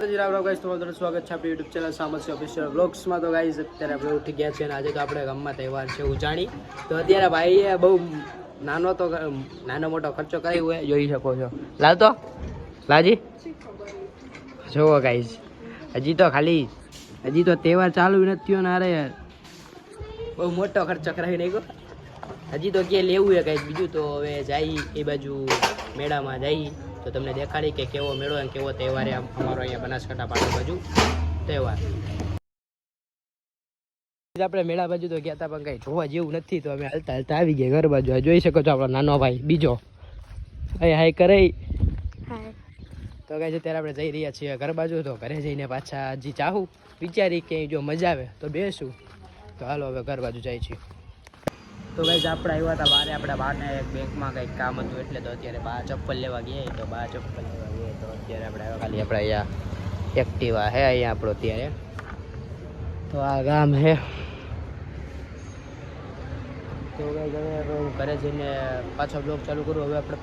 સ્વાગત છે આપણી યુટ્યુબ ચેનલ સામસ્ય ઓફિશિયલ બ્લોગ્સમાં. તો ગાઈઝ અત્યારે આપણે ઉઠી ગયા છે અને આજે તો આપણે ગામમાં તહેવાર છે ઉજાણી. તો અત્યારે ભાઈએ બહુ નાનો મોટો ખર્ચો કરાવ્યો હોય, જોઈ શકો છો. લાજી જોવો ગાઈઝ, હજી તો તહેવાર ચાલુ નથી થયો ને અરે બહુ મોટો ખર્ચો કરાવી નાખ્યો. હજી તો ક્યાંય લેવું છે કાંઈક બીજું. તો હવે જાય એ બાજુ મેળામાં જઈ તો તમને દેખાડી કે કેવો મેળો અને કેવો તહેવાર અમારો અહીંયા બનાસકાંઠા પાટણ બાજુ તહેવાર. આપણે મેળા બાજુ તો ગયા હતા પણ કંઈ જોવા જેવું નથી, તો અમે હાલતા આવી ગયા ઘર બાજુ. જોઈ શકો છો આપણો નાનો ભાઈ બીજો અહીં હાઈ કરે. તો કહે છે ત્યારે આપણે જઈ રહ્યા છીએ ઘર બાજુ. તો ઘરે જઈને પાછા હજી ચાહું વિચારી કે જો મજા આવે તો બેસું. તો હાલો હવે ઘર બાજુ જાય છીએ. તો ગાઈઝ આપણે આવ્યા હતા બહાર. આપણા બહારને એક બેંકમાં કંઈક કામ હતું એટલે તો અત્યારે બહાર ચપ્પલ લેવા ગયા. તો બહાર ચપ્પલ લેવા ગયા તો અત્યારે આપણે આવ્યા ખાલી આપણે અહીંયા એક્ટિવા હે અહીંયા આપણો અત્યારે. તો આ ગામ હે. તો ગાઈઝ હવે હું ઘરે જઈને પાછો બ્લોગ ચાલુ કરું. હવે આપણે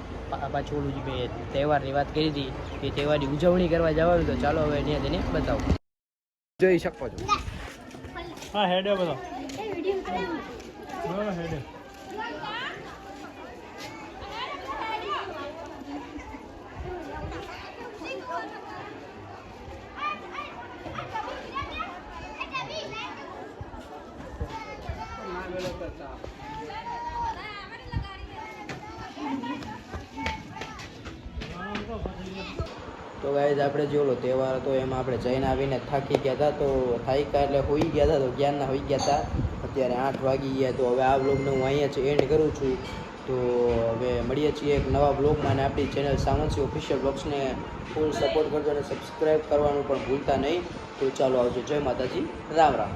પાછું ઓલું જે તહેવારની વાત કરી હતી એ તહેવારની ઉજવણી કરવા જવાનું. તો ચાલો હવે ત્યાં જઈને બતાવું. જોઈ શકો છો. હા હેડે બધો હેડે. તો ગાઈઝ આપણે જે ઓલો તહેવાર હતો એમાં આપણે જઈને આવીને થાકી ગયા હતા. તો થાક્યા એટલે હોઈ ગયા હતા. તો ક્યારના હોઈ ગયા હતા. અત્યારે 8 વાગી ગયા. તો હવે આ બ્લોગને હું અહીંયા જ એન્ડ કરું છું. તો હવે મળીએ છીએ એક નવા બ્લોગમાં. અને આપણી ચેનલ સામંસી ઓફિશિયલ બ્લોગ્સને ફૂલ સપોર્ટ કરજો અને સબસ્ક્રાઈબ કરવાનું પણ ભૂલતા નહીં. તો ચાલો આવજો. જય માતાજી, રામ રામ.